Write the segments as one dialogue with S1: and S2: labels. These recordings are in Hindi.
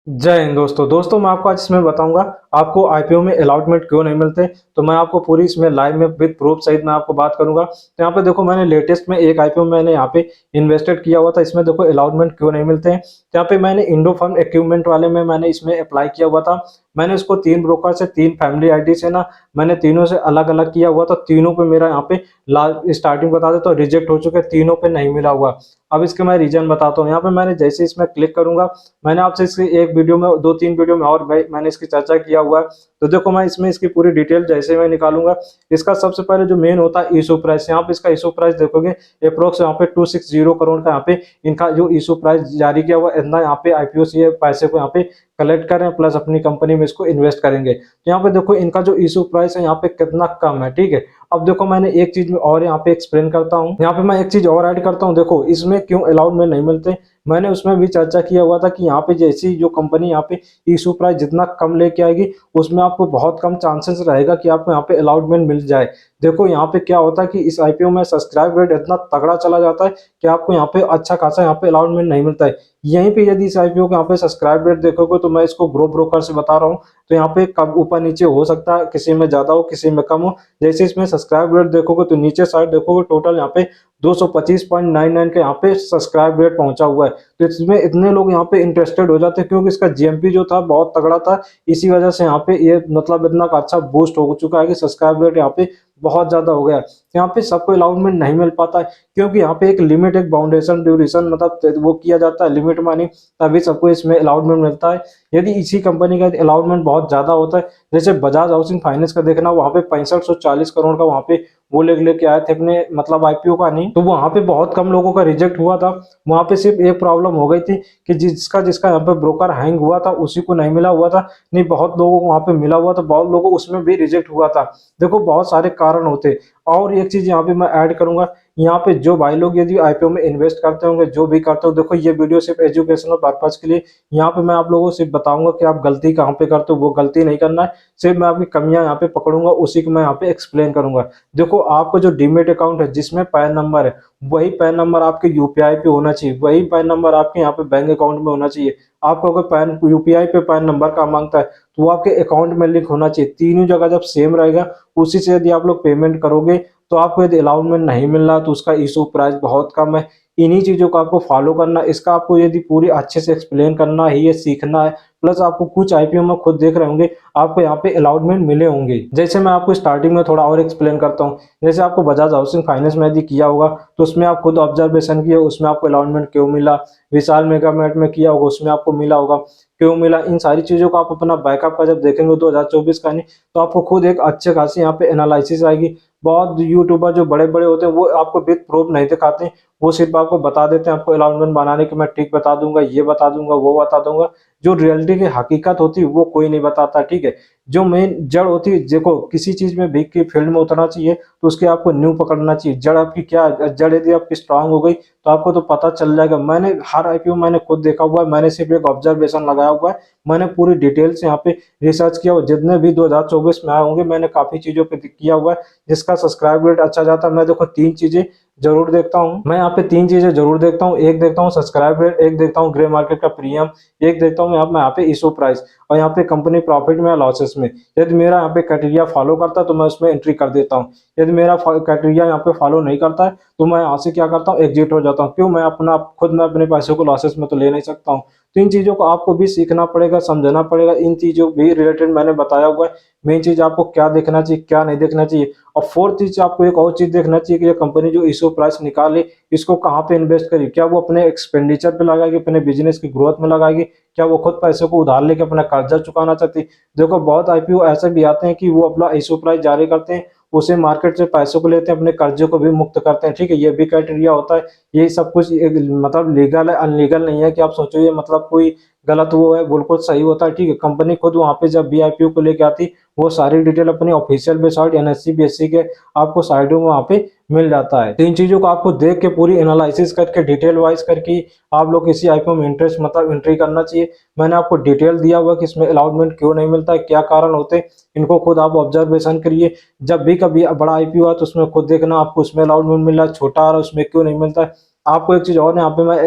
S1: जय हिंद दोस्तों मैं आपको आज इसमें बताऊंगा आपको आईपीओ में अलॉटमेंट क्यों नहीं मिलते। तो मैं आपको पूरी इसमें लाइव में विद प्रूफ सहित मैं आपको बात करूंगा। तो यहाँ पे देखो मैंने लेटेस्ट में एक आईपीओ मैंने यहाँ पे इन्वेस्टेड किया हुआ था, इसमें देखो अलॉटमेंट क्यों नहीं मिलते हैं। तो यहाँ पे मैंने इंडो फर्म इक्विपमेंट वाले में मैंने इसमें अप्लाई किया हुआ था। मैंने इसको 3 ब्रोकर से 3 फैमिली आईडी से ना मैंने तीनों से अलग अलग किया हुआ था। तीनों पे मेरा यहाँ पे स्टार्टिंग बता दे तो रिजेक्ट हो चुके, तीनों पे नहीं मिला हुआ। अब इसके मैं रीजन बताता हूँ। यहाँ पे मैंने जैसे इसमें क्लिक करूंगा, मैंने आपसे इसकी एक वीडियो में 2-3 वीडियो में और मैंने इसकी चर्चा किया हुआ है। तो देखो मैं इसमें इसकी पूरी डिटेल जैसे मैं निकालूंगा। इसका सबसे पहले जो मेन होता है इशू प्राइस, यहाँ पे इसका इशू प्राइस देखोगे अप्रोक्स यहाँ पे 260 करोड़ का यहाँ पे इनका जो इशू प्राइस जारी किया हुआ, इतना यहाँ पे आईपीओ से पैसे को यहाँ पे कलेक्ट करें प्लस अपनी कंपनी में इसको इन्वेस्ट करेंगे। तो यहाँ पे देखो इनका जो इशू प्राइस है यहाँ पे कितना कम है, ठीक है। अब देखो मैंने एक चीज में और यहाँ पे एक्सप्लेन करता हूँ, यहाँ पे मैं एक चीज और ऐड करता हूँ। देखो इसमें क्यों अलाउड में नहीं मिलते, मैंने उसमें भी चर्चा किया हुआ था कि यहाँ पे जैसी जो कंपनी यहाँ पे इशू प्राइस जितना कम लेके आएगी उसमें आपको बहुत कम चांसेस रहेगा कि आपको यहाँ पे अलॉटमेंट मिल जाए। देखो यहाँ पे क्या होता है कि इस आईपीओ में सब्सक्राइब रेट इतना तगड़ा चला जाता है कि आपको यहाँ पे अच्छा खासा यहाँ पे अलॉटमेंट नहीं मिलता है। यहीं पे यदि इस आईपीओ के यहाँ पे सब्सक्राइब रेट देखोगे तो मैं इसको ग्रो ब्रोकर से बता रहा हूँ, तो यहाँ पे कब ऊपर नीचे हो सकता है, किसी में ज्यादा हो किसी में कम हो। जैसे इसमें सब्सक्राइब रेट देखोगे तो नीचे साइड देखोगे टोटल यहाँ पे 225.99 के यहाँ पे सब्सक्राइब रेट पहुंचा हुआ है। तो इसमें इतने लोग यहाँ पे इंटरेस्टेड हो जाते हैं क्योंकि इसका जीएमपी जो था बहुत तगड़ा था। इसी वजह से यहाँ पे ये मतलब इतना अच्छा बूस्ट हो चुका है कि सब्सक्राइब रेट यहाँ पे बहुत ज्यादा हो गया। यहाँ पे सबको अलाउटमेंट नहीं मिल पाता है क्योंकि यहाँ पे एक लिमिट, एक बाउंडेशन ड्यूरेशन मतलब वो किया जाता है लिमिट मानी, तभी सबको इसमें अलाउटमेंट मिलता है। यदि इसी कंपनी का अलाउटमेंट बहुत ज्यादा होता है, जैसे बजाज हाउसिंग फाइनेंस का देखना, वहां पे 6540 करोड़ का वहां पे वो लेके आए थे अपने मतलब आईपीओ का, नहीं तो वहां पे बहुत कम लोगों का रिजेक्ट हुआ था। वहां पे सिर्फ एक प्रॉब्लम हो गई थी कि जिसका जिसका यहाँ पे ब्रोकर हैंग हुआ था उसी को नहीं मिला हुआ था, नहीं बहुत लोगों को वहां पे मिला हुआ था, बहुत लोगों को उसमें भी रिजेक्ट हुआ था। देखो बहुत सारे कारण होते। और एक चीज यहाँ पे मैं ऐड करूंगा, यहाँ पे जो भाई लोग यदि आईपीओ में इन्वेस्ट करते होंगे, जो भी करते हो, देखो ये वीडियो सिर्फ एजुकेशनल पर्पज के लिए, यहाँ पे मैं आप लोगों को सिर्फ बताऊंगा कि आप गलती कहाँ पे करते हो, वो गलती नहीं करना है। सिर्फ मैं आपकी कमियां यहाँ पे पकड़ूंगा, उसी को मैं यहाँ पे एक्सप्लेन करूंगा। देखो आपको जो डीमेट अकाउंट है जिसमें पैन नंबर है, वही पैन नंबर आपके यूपीआई पे होना चाहिए, वही पैन नंबर आपके यहाँ पे बैंक अकाउंट में होना चाहिए। आपको अगर पैन यूपीआई पे पैन नंबर का मांगता है तो वो आपके अकाउंट में लिंक होना चाहिए। तीनों जगह जब सेम रहेगा, उसी से यदि आप लोग पेमेंट करोगे तो आपको यदि अलाउटमेंट नहीं मिल रहा तो उसका इशू प्राइस बहुत कम है। इन्हीं चीजों को आपको फॉलो करना, इसका आपको यदि पूरी अच्छे से एक्सप्लेन करना ही है, सीखना है। प्लस आपको कुछ आईपीओ में खुद देख रहे होंगे आपको यहाँ पे अलाउटमेंट मिले होंगे। जैसे मैं आपको स्टार्टिंग में थोड़ा और एक्सप्लेन करता हूँ, जैसे आपको बजाज हाउसिंग फाइनेंस में यदि किया होगा तो उसमें आप खुद ऑब्जर्वेशन किए, उसमें आपको अलाउटमेंट क्यों मिला। विशाल मेगामेट में किया होगा, उसमें आपको मिला होगा, क्यों मिला। इन सारी चीजों को आप अपना बैकअप का जब देखेंगे 2024 का, नहीं तो आपको खुद एक अच्छे खासी यहाँ पे एनालिसिस आएगी। बहुत यूट्यूबर जो बड़े बड़े होते हैं वो आपको विद प्रूफ नहीं दिखाते, वो सिर्फ आपको बता देते हैं आपको अलाउटमेंट बनाने की मैं ट्रिक बता दूंगा, ये बता दूंगा, वो बता दूंगा। जो रियलिटी की हकीकत होती है वो कोई नहीं बताता, ठीक है। जो मेन जड़ होती है, देखो किसी चीज में भीग के फील्ड में उतरना चाहिए तो उसके आपको न्यू पकड़ना चाहिए। जड़ आपकी क्या है, जड़ यदि आपकी स्ट्रांग हो गई तो आपको तो पता चल जाएगा। मैंने हर आईपीओ मैंने खुद देखा हुआ है, मैंने सिर्फ एक ऑब्जर्वेशन लगाया हुआ है, मैंने पूरी डिटेल से यहाँ पे रिसर्च किया हुआ। जितने भी 2024 में आए होंगे मैंने काफी चीजों पे किया हुआ है जिसका सब्सक्राइब रेट अच्छा जाता है। मैं देखो 3 चीजें जरूर देखता हूँ, मैं यहाँ पे 3 चीजें जरूर देखता हूँ। एक देखता हूँ सब्सक्राइब रेट, एक देखता हूँ ग्रे मार्केट का प्रीमियम, एक देखता हूँ मैं यहाँ पे इशू प्राइस, और यहाँ पे कंपनी प्रॉफिट में या लॉसेस में। यदि मेरा यहाँ पे क्राइटेरिया फॉलो करता है तो मैं उसमें एंट्री कर देता हूँ। यदि मेरा क्राइटेरिया यहाँ पे फॉलो नहीं करता है तो मैं यहाँ से क्या करता हूँ, एग्जिट हो जाता हूँ। क्यों, मैं अपना खुद मैं अपने पैसे को लॉसेस में तो ले नहीं सकता हूँ। तो इन चीजों को आपको भी सीखना पड़ेगा, समझना पड़ेगा। इन चीजों भी रिलेटेड मैंने बताया हुआ है। मेन चीज आपको क्या देखना चाहिए, क्या नहीं देखना चाहिए। और फोर्थ चीज आपको एक और चीज देखना चाहिए कि ये कंपनी जो इशू प्राइस निकाले इसको कहाँ पे इन्वेस्ट करी, क्या वो अपने एक्सपेंडिचर पे लगाएगी, अपने बिजनेस की ग्रोथ में लगाएगी, क्या वो खुद पैसे को उधार लेके अपना कर्जा चुकाना चाहती। देखो बहुत आईपीओ ऐसे भी आते हैं कि वो अपना इशू प्राइस जारी करते हैं, उसे मार्केट से पैसों को लेते हैं, अपने कर्जे को भी मुक्त करते हैं, ठीक है। ये भी क्राइटेरिया होता है। ये सब कुछ मतलब लीगल है, अनलीगल नहीं है कि आप सोचो ये मतलब कोई गलत वो है, बिल्कुल सही होता है, ठीक है। कंपनी खुद वहां पे जब भी आईपीओ को लेके आती वो सारी डिटेल अपनी ऑफिशियल वेबसाइट एनएससी बीएससी के आपको साइडों में वहां पे मिल जाता है। तो इन चीजों को आपको देख के पूरी एनालिसिस करके डिटेल वाइज करके आप लोग किसी आईपीओ में इंटरेस्ट मतलब एंट्री करना चाहिए। मैंने आपको डिटेल दिया हुआ कि इसमें अलाउटमेंट क्यों नहीं मिलता है, क्या कारण होते हैं, इनको खुद आप ऑब्जर्वेशन करिए। जब भी कभी बड़ा आईपीओ है तो उसमें खुद देखना आपको उसमें अलाउटमेंट मिल रहा है, छोटा आ रहा है उसमें क्यों नहीं मिलता है। आपको एक चीज और यहाँ पे मैं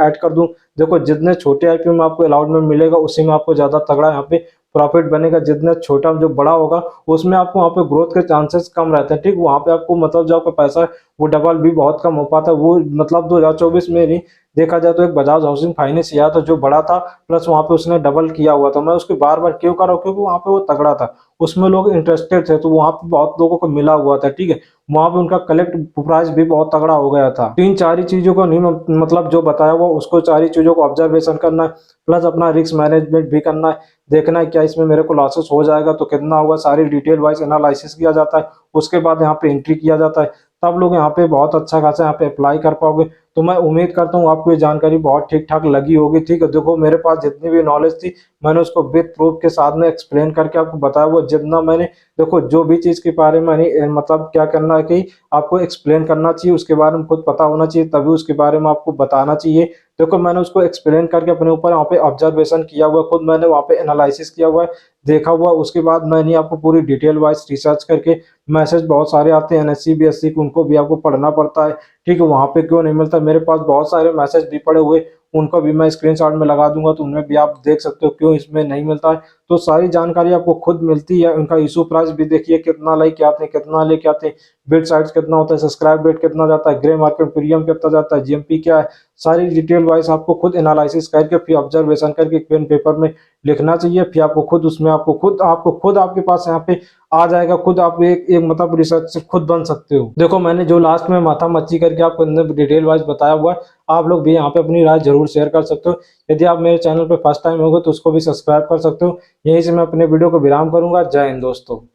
S1: ऐड कर दूं, देखो जितने छोटे आईपीओ में आपको अलॉटमेंट मिलेगा उसी में आपको ज्यादा तगड़ा यहाँ पे प्रॉफिट बनेगा। जितना छोटा जो बड़ा होगा उसमें आपको वहाँ पे ग्रोथ के चांसेस कम रहते हैं, ठीक। वहाँ पे आपको मतलब जो आपका पैसा है वो डबल भी बहुत कम हो पाता है। वो मतलब 2024 में नहीं देखा जाए तो एक बजाज हाउसिंग फाइनेंस आया था जो बड़ा था, प्लस वहाँ पे उसने डबल किया हुआ था। मैं उसकी बार बार क्यों कर रहा हूँ, क्योंकि वहाँ पे वो तगड़ा था, उसमें लोग इंटरेस्टेड थे, तो वहाँ पे बहुत लोगों को मिला हुआ था, ठीक है। वहाँ पे उनका कलेक्ट प्राइस भी बहुत तगड़ा हो गया था। तीन चार ही चीजों को नहीं मतलब जो बताया हुआ उसको चार ही चीजों को ऑब्जर्वेशन करना है, प्लस अपना रिस्क मैनेजमेंट भी करना है, देखना है क्या इसमें मेरे को लॉसेस हो जाएगा तो कितना होगा, सारी डिटेल वाइज एनालिसिस किया जाता है। उसके बाद यहाँ पे एंट्री किया जाता है, तब लोग यहाँ पे बहुत अच्छा खासा यहाँ पे अप्लाई कर पाओगे। तो मैं उम्मीद करता हूँ आपको ये जानकारी बहुत ठीक ठाक लगी होगी, ठीक है। देखो मेरे पास जितनी भी नॉलेज थी मैंने उसको विद प्रूफ के साथ में एक्सप्लेन करके आपको बताया हुआ जितना मैंने। देखो जो भी चीज के बारे में मतलब क्या करना है कि आपको एक्सप्लेन करना चाहिए, उसके बारे में खुद पता होना चाहिए, तभी उसके बारे में आपको बताना चाहिए। देखो मैंने उसको एक्सप्लेन करके अपने ऊपर वहाँ पे ऑब्जर्वेशन किया हुआ, खुद मैंने वहाँ पे एनालिसिस किया हुआ है, देखा हुआ। उसके बाद मैंने आपको पूरी डिटेल वाइज रिसर्च करके, मैसेज बहुत सारे आते हैं एनएससी बीएससी को, उनको भी आपको पढ़ना पड़ता है, ठीक है। वहाँ पे क्यों नहीं मिलता, मेरे पास बहुत सारे मैसेज भी पड़े हुए, उनको भी मैं स्क्रीनशॉट में लगा दूंगा, तो उनमें भी आप देख सकते हो क्यों इसमें नहीं मिलता है। तो सारी जानकारी आपको खुद मिलती है। उनका इशू प्राइस भी देखिए, कितना लाइक आते हैं, कितना लेके आते हैं, बिड साइज कितना होता है, सब्सक्राइब रेट कितना जाता है, ग्रे मार्केट प्रीमियम कितना जाता है, जीएमपी क्या है, सारी डिटेल वाइज आपको खुद एनालिसिस करके फिर ऑब्जर्वेशन करके पेन पेपर में लिखना चाहिए। फिर आपको खुद उसमें आपको खुद आपके पास यहाँ पे आ जाएगा, खुद आप एक मतलब रिसर्च से खुद बन सकते हो। देखो मैंने जो लास्ट में माथा मच्छी करके आपको अंदर डिटेल वाइज बताया हुआ है, आप लोग भी यहाँ पे अपनी राय जरूर शेयर कर सकते हो। यदि आप मेरे चैनल पे फर्स्ट टाइम होगे तो उसको भी सब्सक्राइब कर सकते हो। यहीं से मैं अपने वीडियो को विराम करूंगा। जय हिंद दोस्तों।